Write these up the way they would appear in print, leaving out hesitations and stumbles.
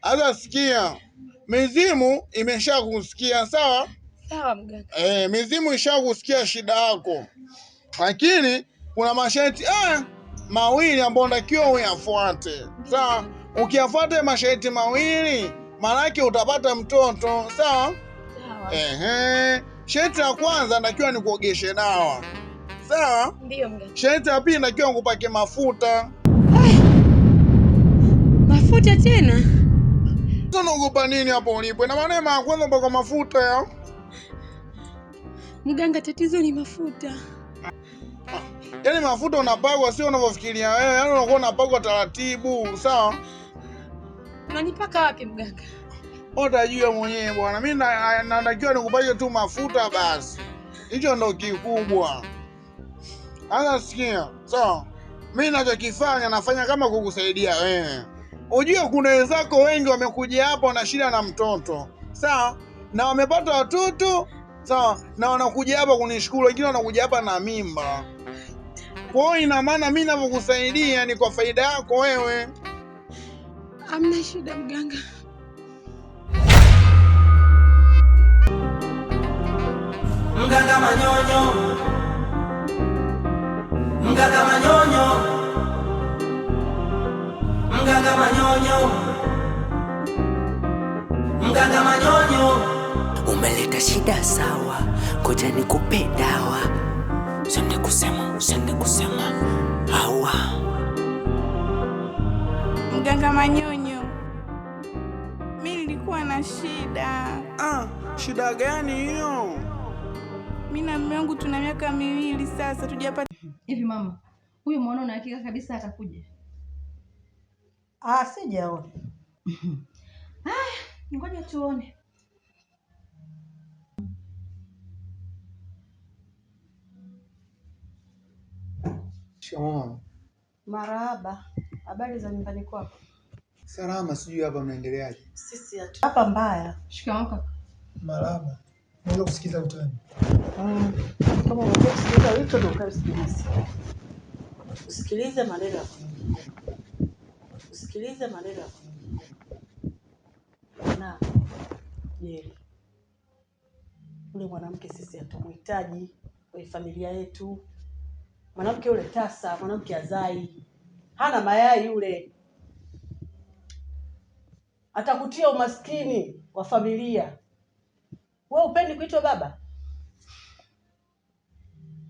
Sasa sikia, mizimu imeshakusikia, sawa? Sawa mganga. Mizimu ishakusikia shida yako, lakini kuna masharti mawili ambayo unatakiwa uyafuate, sawa? Ukiyafuata masharti mawili, maanake utapata mtoto, sawa? Sawa. Sharti la kwanza natakiwa nikuogeshe dawa, sawa? Ndio mganga. Sharti la pili natakiwa nikupake mafuta. Mafuta tena? Unaogopa nini hapo ulipo? Na maana ya kwanza mpaka mafuta ya. Mganga, tatizo ni mafuta. Yaani mafuta unapakwa sio unavyofikiria wewe. Yaani unakuwa unapakwa taratibu, sawa? Unanipaka wapi mganga? Utajua mwenyewe bwana. Mimi natakiwa nikupake tu mafuta basi. Hicho ndo kikubwa. Sasa sikia, sawa? Mimi ninachokifanya nafanya kama kukusaidia wewe. Ujue kuna wenzako wengi wamekuja hapa na shida na mtoto, sawa? Na wamepata watoto, sawa? Na wanakuja hapa kunishukuru, wengine wanakuja hapa na mimba. Kwa hiyo ina maana mimi ninavyokusaidia ni kwa faida yako wewe. Hamna shida mganga. Mganga Manyonyo. Mganga Manyonyo. Mganga Manyonyo. Mganga Manyonyo. Umeleta shida sawa, koja nikupe dawa. Usende kusema hawa. Mganga Manyonyo, mimi nilikuwa na shida. Shida gani hiyo? Mimi na mume wangu tuna miaka 2 sasa tujapata. Hivi mama, huyu mwana una hakika kabisa atakuja? Sijaona. Ngoja tuone. Shikamoo. Marahaba. Habari za nyumbani kwako? Salama, sijui hapa mnaendeleaje? Sisi hapa mbaya. Shikamoo kaka. Marahaba. Naweza kusikiza utani. Kama unataka kusikiliza hicho ndio ukasikilize. Usikilize maneno ya Mungu. Usikilize maneno ya Mungu. Na Yeri. Ule mwanamke sisi hatumhitaji kwa familia yetu. Mwanamke yule tasa, mwanamke azai. Hana mayai yule. Atakutia umaskini wa familia. Wewe upendi kuitwa baba?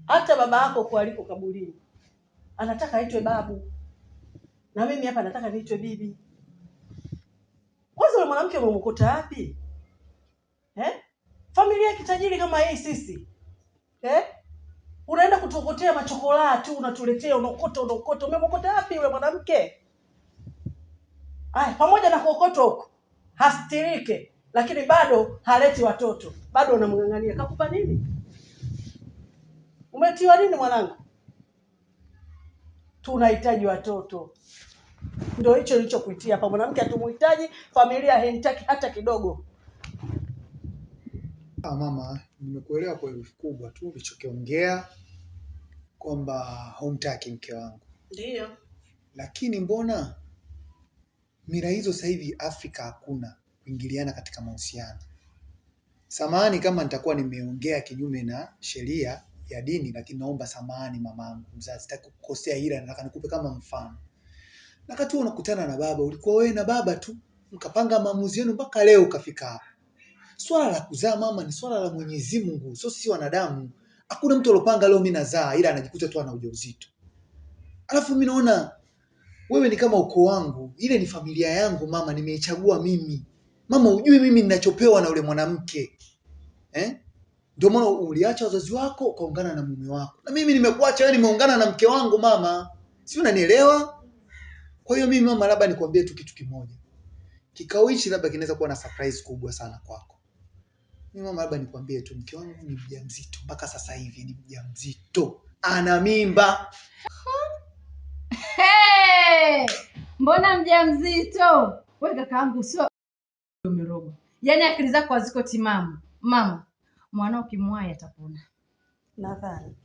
Hata baba yako kwa aliko kaburini anataka aitwe babu. Na mimi hapa nataka niitwe bibi. Wewe mwanamke umemkuta wapi? Familia kitajiri kama hii sisi. Unaenda kutukotea machokola tu unatuletea unaokota. Umemkuta wapi yule mwanamke? Pamoja na kuokotwa huko hastirike, lakini bado haleti watoto. Bado unamngangania. Kakupa nini? Umetiwa nini mwanangu? Tunahitaji watoto. Ndio hicho nilichokuitia hapa. Mwanamke hatumuhitaji, familia haimtaki hata kidogo. Mama, nimekuelewa kwa herufi kubwa tu ulichokiongea kwamba humtaki mke wangu. Ndio. Lakini mbona mila hizo sasa hivi Afrika hakuna kuingiliana katika mahusiano? Samahani kama nitakuwa nimeongea kinyume na sheria ya dini, lakini naomba samahani mamangu mzazi, sitaki kukosea, ila nataka nikupe kama mfano. Wakati unakutana na baba, ulikuwa wewe na baba tu, mkapanga maamuzi yenu mpaka leo ukafika hapa. Swala la kuzaa mama ni swala la Mwenyezi Mungu, sio sisi wanadamu. Hakuna mtu alopanga leo mimi nazaa ila anajikuta tu ana ujauzito. Alafu mimi naona wewe ni kama ukoo wangu, ile ni familia yangu mama, nimeichagua mimi. Mama, hujui mimi ninachopewa na ule mwanamke. Ndio maana uliacha wazazi wako ukaungana na mume wako. Na mimi nimekuacha wewe, nimeungana na mke wangu mama. Si unanielewa? Kwa hiyo mimi mama, labda nikwambie tu kitu kimoja. Kikao hichi labda kinaweza kuwa na surprise kubwa sana kwako. Mimi mama, labda nikwambie tu mke wangu ni mjamzito, mpaka sasa hivi ni mjamzito. Ana mimba. Mbona mjamzito? Wewe kakaangu sio umeroga. Yaani akili zako haziko timamu. Mama, mwanao kimwai atapona. Nadhani.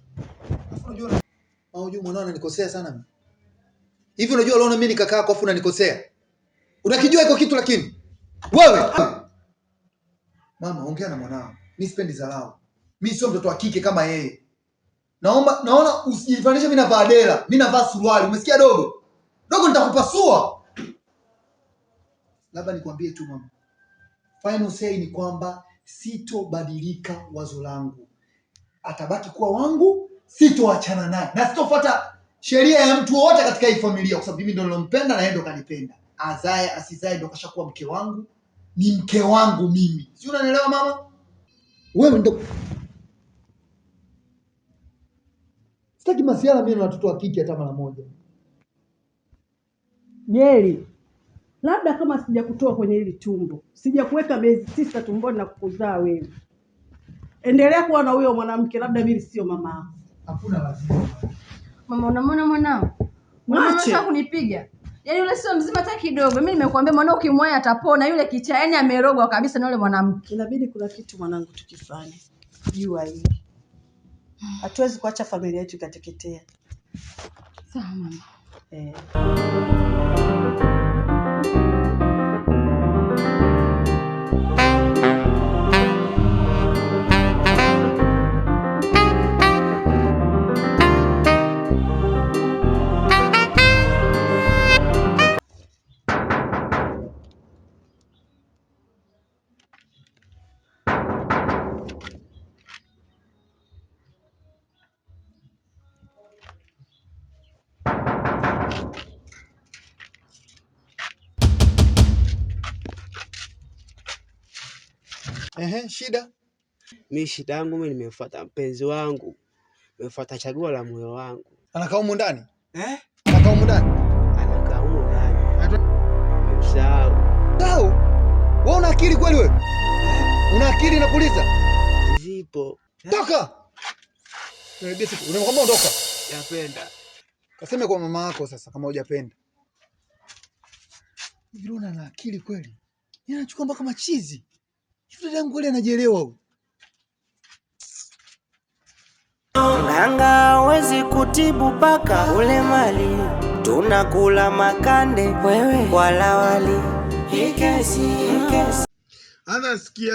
Unajua mwanao ananikosea sana mimi. Hivi unajua leo mimi ni kaka yako afu unanikosea? Unakijua iko kitu lakini Wewe mama, ongea na mwanao. Mimi sipendi dharau. Mimi sio mtoto wa kike kama yeye. Naona usijifanishe mimi navaa dela. Mimi navaa suruali. Umesikia dogo? Dogo nitakupasua. Labda nikwambie tu mama. Final say ni kwamba sitobadilika wazo langu. Atabaki kuwa wangu, sitoachana naye. Na sitofuata sheria ya mtu wote katika hii familia kwa sababu mimi ndo nilompenda na yeye ndo kanipenda. Azae asizae ndo kashakuwa mke wangu. Ni mke wangu mimi. Si unanielewa mama? Wewe ndo sitaki masiala mimi na watoto wa kike hata mara moja. Jeli, labda kama sijakutoa kwenye hili tumbo, sijakuweka miezi 9 tumboni na kukuzaa wewe, endelea kuwa na huyo mwanamke, labda mimi sio mama yako. Hakuna lazima. Mama, unamwona mwanao? Mama anataka kunipiga. Yaani yule sio mzima hata kidogo. Mimi nimekuambia mwanao ukimwaya atapona, yule kichaa yani amerogwa kabisa na yule mwanamke. Inabidi kuna kitu mwanangu tukifanye. Jua hili. Hatuwezi kuacha familia yetu ikateketea. Sawa mama. Shida? Mimi shida yangu mimi nimefuata mpenzi wangu. Nimefuata chaguo la moyo wangu. Anakaa humu ndani? Anakaa humu ndani. Nimemsahau. Sahau? Wewe una akili kweli wewe? Una akili nakuuliza? Zipo. Toka. Unamwambia ondoka. Napenda. Kaseme kwa mama yako sasa kama hujapenda. Hivi una akili kweli? Yeye anachukua mpaka machizi. Hivi dada yangu kweli anajielewa huyu. Mganga hawezi kutibu paka ule mali, tunakula makande wewe wala wali. Hikesi.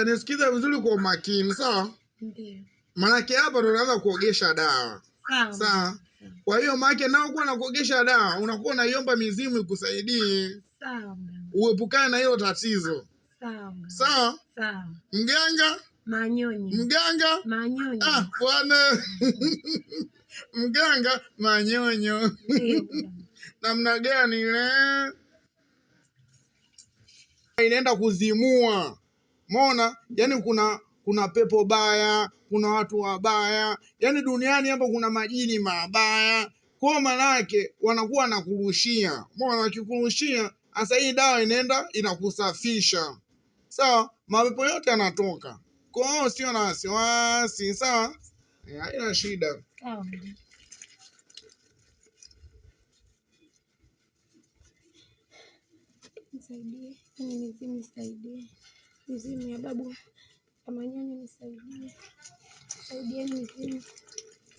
Nisikiza vizuri kwa makini, sawa? Ndio. Maanake hapa ndo unaanza kuogesha dawa. Sawa. Kwa hiyo maana nao kuwa na kuogesha dawa, unakuwa unaiomba mizimu ikusaidie. Sawa. Uepukane na hilo tatizo. Sawa. Sawa? Sawa. Mganga? Manyonyo. Mganga? Manyonyo. Bwana. Mganga manyonyo. Namna gani ile? Inaenda kuzimua. Umeona? Yaani kuna pepo baya, kuna watu wabaya. Yaani duniani hapa kuna majini mabaya. Kwa maana yake wanakuwa nakurushia. Umeona, wakikurushia, sasa hii dawa inaenda inakusafisha. Sawa? Mapepo yote yanatoka. Kwa hiyo sio na wasiwasi, sawa? Haina shida. Sawa. Nisaidie. Mizimu nisaidie. Mizimu ya babu kama nyanya nisaidie. Saidieni mizimu.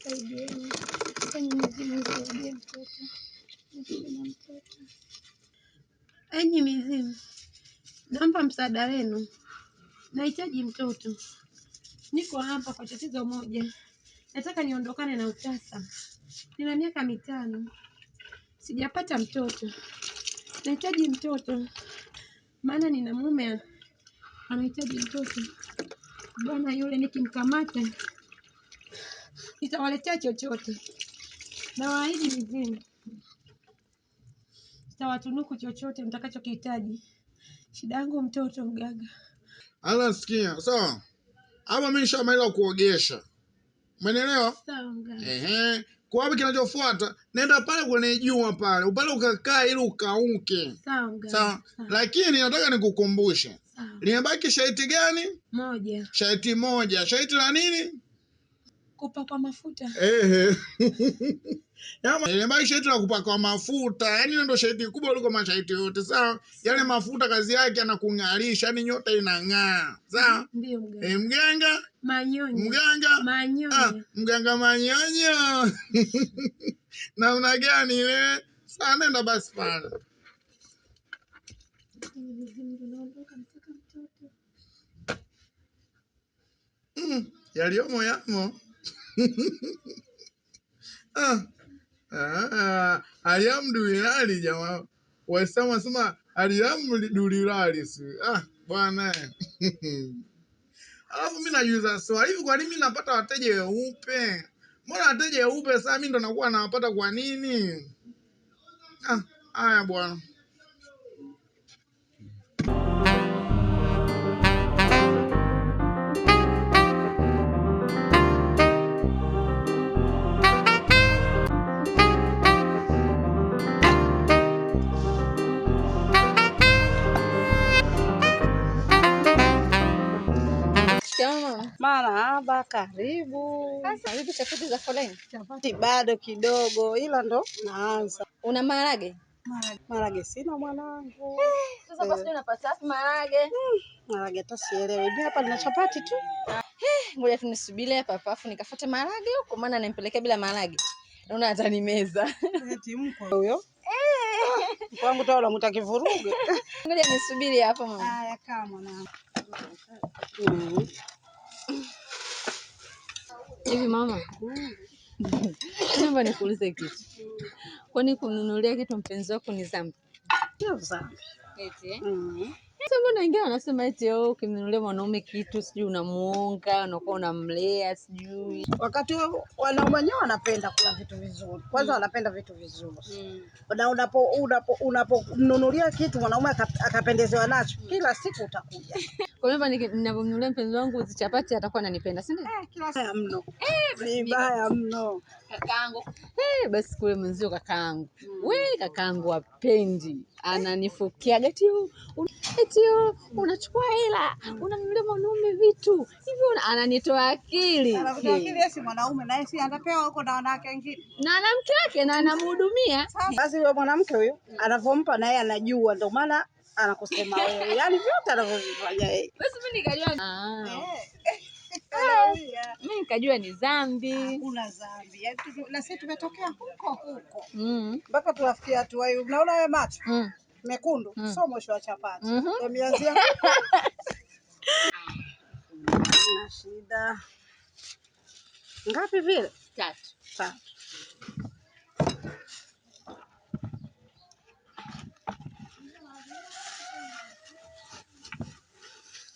Saidieni. Enyi mizimu nisaidie mtoto. Nisaidie mtoto. Enyi mizimu, naomba msaada wenu. Nahitaji mtoto. Niko hapa kwa tatizo moja. Nataka niondokane na utasa. Nina miaka 5. Sijapata mtoto. Nahitaji mtoto. Maana nina mume anahitaji mtoto. Bwana yule nikimkamata nitawaletea chochote. Nawaahidi mizimu. Nitawatunuku chochote mtakachokihitaji. Shida yangu mtoto mganga. Sikia, sawa? Hapa mimi nishamaliza kuogesha. Umeelewa? Sawa mganga. Kwa hapo kinachofuata, nenda pale kwenye jua pale. Upale ukakaa ili ukauke. Sawa mganga. Sawa. Lakini nataka nikukumbushe. Sawa. Limebaki shaiti gani? Moja. Shaiti moja. Shaiti la nini? Kupakwa mafuta. Limebaki shaiti la kupakwa mafuta. Yaani ndio shaiti kubwa kuliko mashaiti yote, sawa? Yale mafuta kazi yake yanakung'arisha, yaani nyota inang'aa. Sawa? Ndio mganga. Mganga? Manyonyo. Mganga? Manyonyo. Mganga manyonyo. Namna gani ile? Sasa nenda basi pale. Mizimu tunaondoka. Yaliyomo yamo. Alhamdulillah jamaa. Waislamu wasema alhamdulillah. Bwana. Alafu mimi najuza swali hivi, kwa nini mimi napata wateja weupe? Mbona wateja weupe sasa mimi ndo nakuwa nawapata kwa nini? Haya bwana. Marahaba, karibu. Vipi chapati za foleni? Chapati bado kidogo, ila ndo naanza. Una maharage? Maharage sina mwanangu. Sasa basi unapata wapi maharage? Maharage hata sielewi. Mimi hapa nina chapati tu. Ngoja tu nisubiri hapa afu nikafuate maharage huko, maana nimpelekea bila maharage. Naona atanimeza. Eti mko huyo? Kwangu tao unamuta kivuruge. Ngoja nisubiri hapa mama. Haya kaa mwanangu. Hivi mama. Naomba nikuulize kitu. Kwani kununulia kitu mpenzi wako ni dhambi? Sio dhambi. Eti sasa mbona wengine wanasema eti ukimnunulia mwanaume kitu sijui unamuonga, unakuwa unamlea sijui. Wakati wanaume wenyewe wanapenda kula vitu vizuri. Kwanza wanapenda vitu vizuri. Na unapomnunulia kitu mwanaume akapendezewa nacho, kila siku utakuja. Kwa hivyo ninapomnunulia mpenzi wangu chapati atakuwa ananipenda, si ndio? Kila siku mno. Vibaya mno. Kakaangu. Basi kule mwenzio kakaangu. Wewe kakaangu wapendi. Ananifukia eti unachukua hela, unamnunulia mwanaume vitu. Hivyo ananitoa akili. Anatoa akili si mwanaume na yeye anapewa huko na wanawake wengine. Na mke wake na anamhudumia. Basi yule mwanamke huyo anavompa na yeye anajua, ndio maana anakusema wewe. Yaani vyote anavyofanya yeye. Basi mimi nikajua mimi nikajua ni dhambi. Hakuna dhambi. Yaani na sisi tumetokea huko. Mpaka tunafikia hatua hiyo. Unaona wewe macho? Mekundu, sio mwisho wa chapati. Tumeanzia. Na shida. Ngapi vile? 3.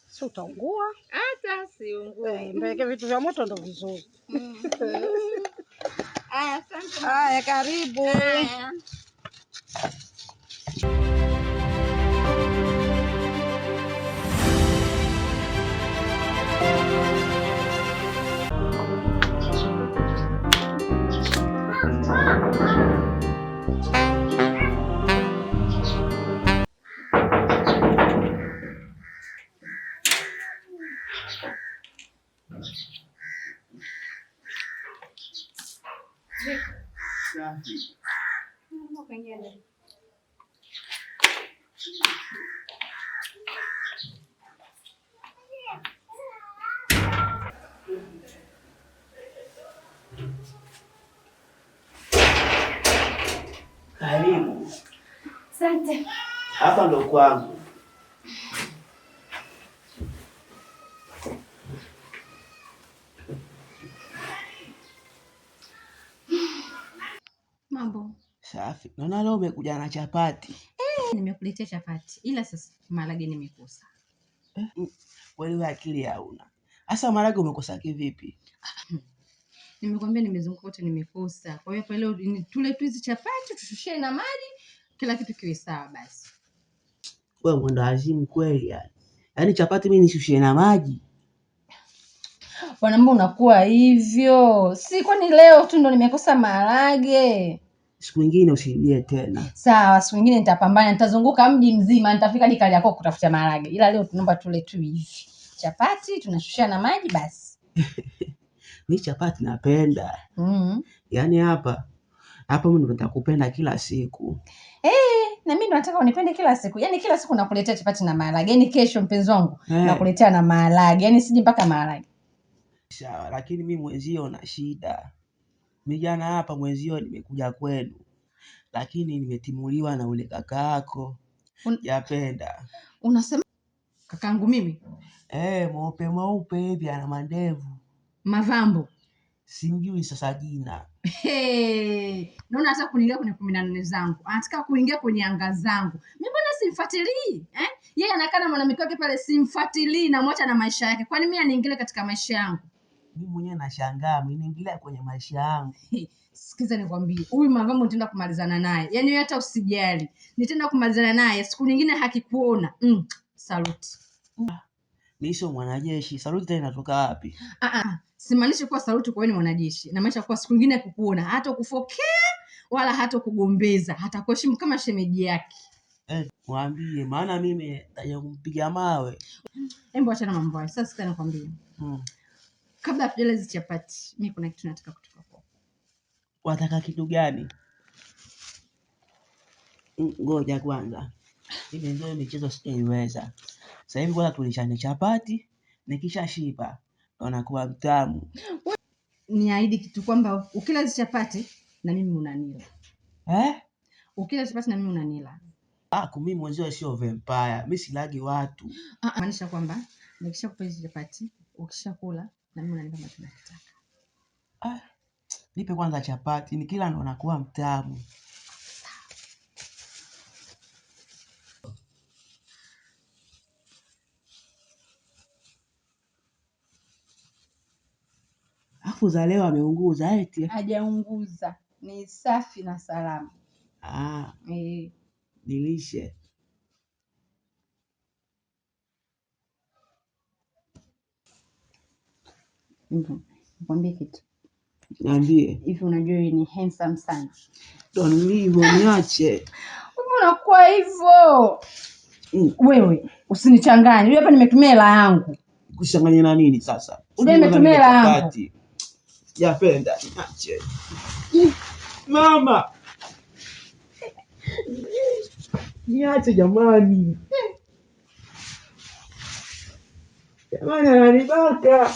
Si utaungua? Hata siungui. Mbeke vitu vya moto ndo vizuri. Asante. Haya, karibu. Karibu. Asante. Hapa ndo kwangu. Mambo. Safi. Naona leo umekuja na chapati. Nimekuletea chapati. Ila sasa maharage nimekosa. Wewe akili hauna. Sasa maharage umekosa kivipi? Nimekwambia nimezunguka kote nimekosa. Kwa hiyo hapa leo tule tu hizi chapati, tushushie na maji, kila kitu kiwe sawa basi. Wewe mwenda azimu kweli yani. Yaani chapati mimi nishushie na maji. Bwana mbona unakuwa hivyo? Si kwani leo tu ndo nimekosa maharage. Siku nyingine usirudie tena. Sawa, siku nyingine nitapambana, nitazunguka mji mzima, nitafika hadi Kariakoo kutafuta maharage. Ila leo tunaomba tule tu hivi. Chapati tunashushia na maji basi. Mimi chapati napenda. Yaani hapa mimi ndo nitakupenda kila siku. Na mimi ndo nataka unipende kila siku. Yaani kila siku nakuletea chapati na maharage. Yaani kesho mpenzi wangu nakuletea na maharage. Yaani siji mpaka maharage. Sawa, lakini mimi mwenzio na shida. Mimi jana hapa mwenzio nimekuja kwenu. Lakini nimetimuliwa na ule kaka yako. Yapenda. Unasema Kakangu mimi? Mweupe hivi ana mandevu. Mavambo. Simjui sasa jina. Naona hata kuingia kwenye 14 zangu. Anataka kuingia kwenye anga zangu. Mimi mbona simfuatilii? Yeye anakaa na mwanamke wake pale, simfuatilii na mwacha na maisha yake. Kwani mimi aniingilie katika maisha yangu? Mimi mwenyewe nashangaa, mimi niingilia kwenye maisha yangu. Sikiza nikwambie, huyu Mavambo nitaenda kumalizana naye. Yaani wewe hata usijali. Nitaenda kumalizana naye. Siku nyingine hakikuona. Saluti. Mimi sio mwanajeshi. Saluti tena inatoka wapi? Simaanishi kuwa saluti kwa wewe ni mwanajeshi. Na maana kwa siku nyingine kukuona, hata kufokea wala hata kugombeza, hata kuheshimu kama shemeji yake. Mwambie maana mimi nitaje kumpiga mawe. Hebu acha na mambo hayo. Sasa sikia nakwambia. Kabla hatujala hizo chapati, mimi kuna kitu nataka kutoka kwako. Wataka kitu gani? Ngoja kwanza. Mimi ndio michezo sijaiweza. Sasa hivi kwanza tulishane chapati, nikisha shiba ndo nakuwa mtamu. Niahidi kitu kwamba ukila hizo chapati na mimi unanila. Ukila chapati na mimi unanila. Mimi mwenzio sio vampire. Mimi silagi watu. Maanisha kwamba nikishakupa hizo chapati, ukishakula na mimi unanipa ambacho nakitaka. Nipe kwanza chapati, nikila ndo nakuwa mtamu. Afu za leo ameunguza eti? Hajaunguza. Ni safi na salama. Nilishe. Nikwambie kitu. Niambie. Hivi unajua yeye ni handsome sana. Ndo nilivyo, niache. Wewe unakuwa hivyo. Wewe usinichanganye. Hapa nimetumia hela yangu. Kuchanganya na nini sasa? Nimetumia hela yangu. Yapenda, niache. Mama. Niache jamani. Jamani ananibaka.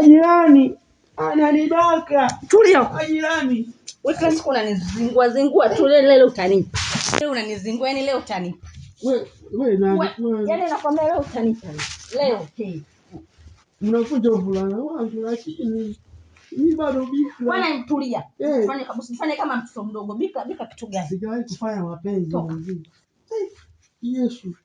Jirani ananibaka. Tulia. Jirani. Wewe kila siku unanizingua tu, leo utanipa. Leo unanizingua, yani leo utanipa. Wewe yani nakwambia leo utanipa. Leo unakuja vulana wangu lakini mimi bado bika. Bwana tulia. Fanya kabisa, fanya kama mtoto mdogo. Bika kitu gani? Sijawahi kufanya mapenzi mzima. Yesu.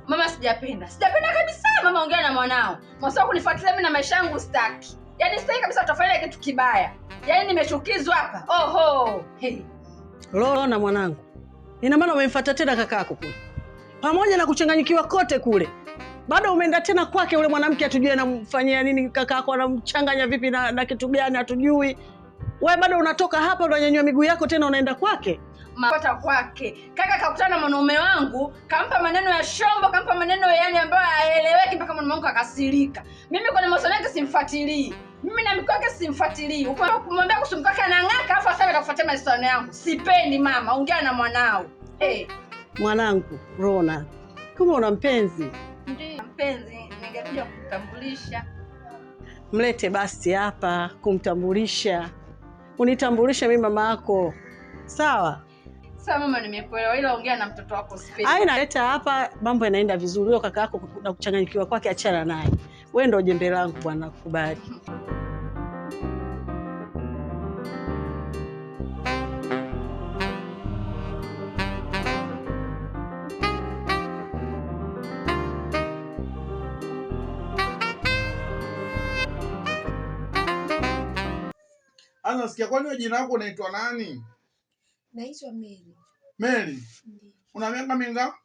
Mama sijapenda kabisa. Mama ongea na mwanao. Mwanao kunifuatilia mimi na maisha yangu sitaki. Yaani sitaki kabisa utafanya kitu kibaya. Yaani nimechukizwa hapa. Oho. Lona mwanangu. Ina maana umemfuata tena kakako kule. Pamoja na kuchanganyikiwa kote kule. Bado umeenda tena kwake yule mwanamke atujue anamfanyia nini kakako, anamchanganya vipi na kitu gani atujui. Wewe bado unatoka hapa unanyanyua miguu yako tena unaenda kwake? Mapata kwake. Kaka kakutana na mwanaume wangu, kampa maneno ya shombo, kampa maneno yani ambayo haeleweki mpaka mwanaume wangu akasirika. Mimi kwa masomo yake simfuatilii. Mimi na mke wake simfuatilii. Ukimwambia kuhusu mke wake anang'aka afu aseme atakufuatia masomo yangu. Sipendi mama, ongea na mwanao. Mwanangu, Rona. Kama una mpenzi? Ndiyo, mpenzi, ningekuja kukutambulisha. Mlete basi hapa kumtambulisha. Unitambulishe mimi mama yako. Sawa? Sawa mama, nimekuelewa, ila ongea na mtoto wako sipendi. Haina, leta hapa, mambo yanaenda vizuri. Huyo kaka yako na kuchanganyikiwa kwake achana naye. Wewe ndio jembe langu bwana, kubali. Nasikia kwani wewe jina lako unaitwa nani? Naitwa Mary. Mary? Ndiyo. Una miaka mingapi?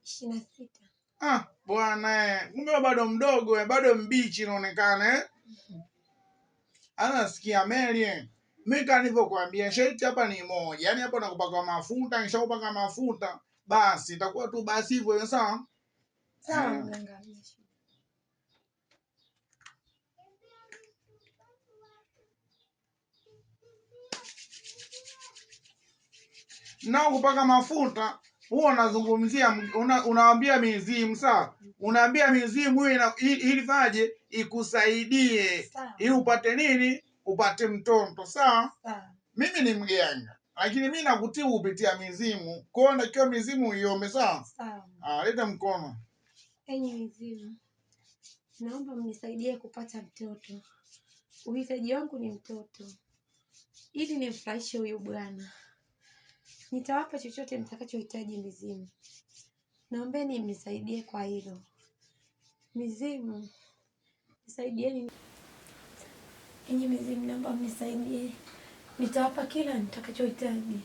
26. Bwana kumbe bado mdogo, bado mbichi inaonekana . Anasikia Mary. Mimi kama nilivyokuambia sharti hapa ni moja. Yaani hapo nakupaka mafuta, nishakupaka mafuta, basi itakuwa tu basi hivyo sawa? Sawa mganga. Na kupaka mafuta huo unazungumzia unawaambia mizimu sawa? Unaambia mizimu ili faje ikusaidie ili upate nini? Upate mtoto sawa? Mimi ni mganga lakini mimi nakutibu kupitia mizimu. Kwa hiyo nakiwa mizimu iombe sawa? Sawa. Leta mkono. Enyi mizimu, naomba mnisaidie kupata mtoto. Uhitaji wangu ni mtoto ili nimfurahishe huyu bwana. Nitawapa chochote mtakachohitaji mizimu. Naombeni mnisaidie kwa hilo. Mizimu, nisaidieni. Enyi mizimu, naomba mnisaidie. Nitawapa kila mtakachohitaji.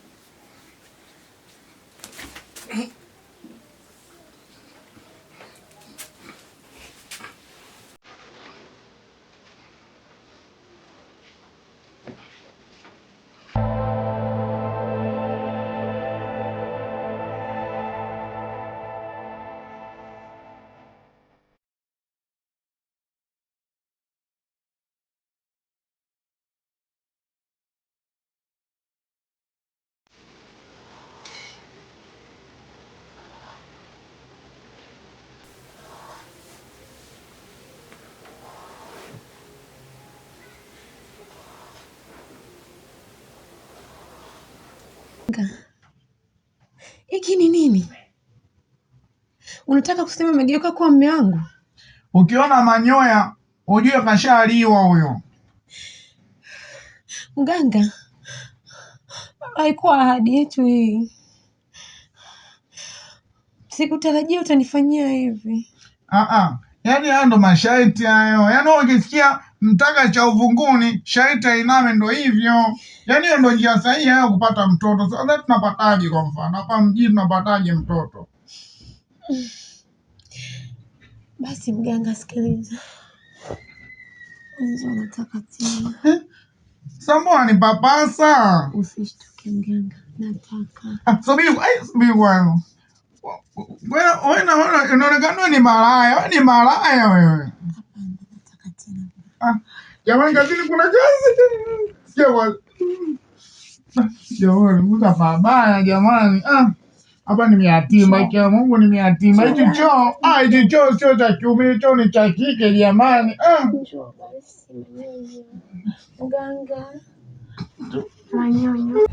Hiki ni nini? Unataka kusema umegeuka kuwa mume wangu? Ukiona manyoya ujue kashaliwa huyo. Mganga, haikuwa ahadi yetu hii. Sikutarajia utanifanyia hivi. Yaani hayo ndo masharti hayo. Yaani ukisikia mtaka cha uvunguni, sharti iname ndo hivyo. Yaani hiyo ndo njia sahihi ya kupata mtoto. Sasa tunapataje kwa mfano? Hapa mjini tunapataje mtoto? Basi mganga, sikiliza. Ndio nataka tena. Sambona ni papasa? Usishtuke mganga, nataka. Subiri bwana. Wewe unaonekana ni malaya. Wewe ni malaya wewe. Hapana, nataka tena. Jamani kazini kuna kazi. Sikia bwana. Jamani, muda pabaya jamani. Hapa ni yatima, ikiwa Mungu ni yatima. Hichi choo sio cha kiume, choo ni cha kike jamani. Njoo basi mnyonyo. Mganga. Manyonyo.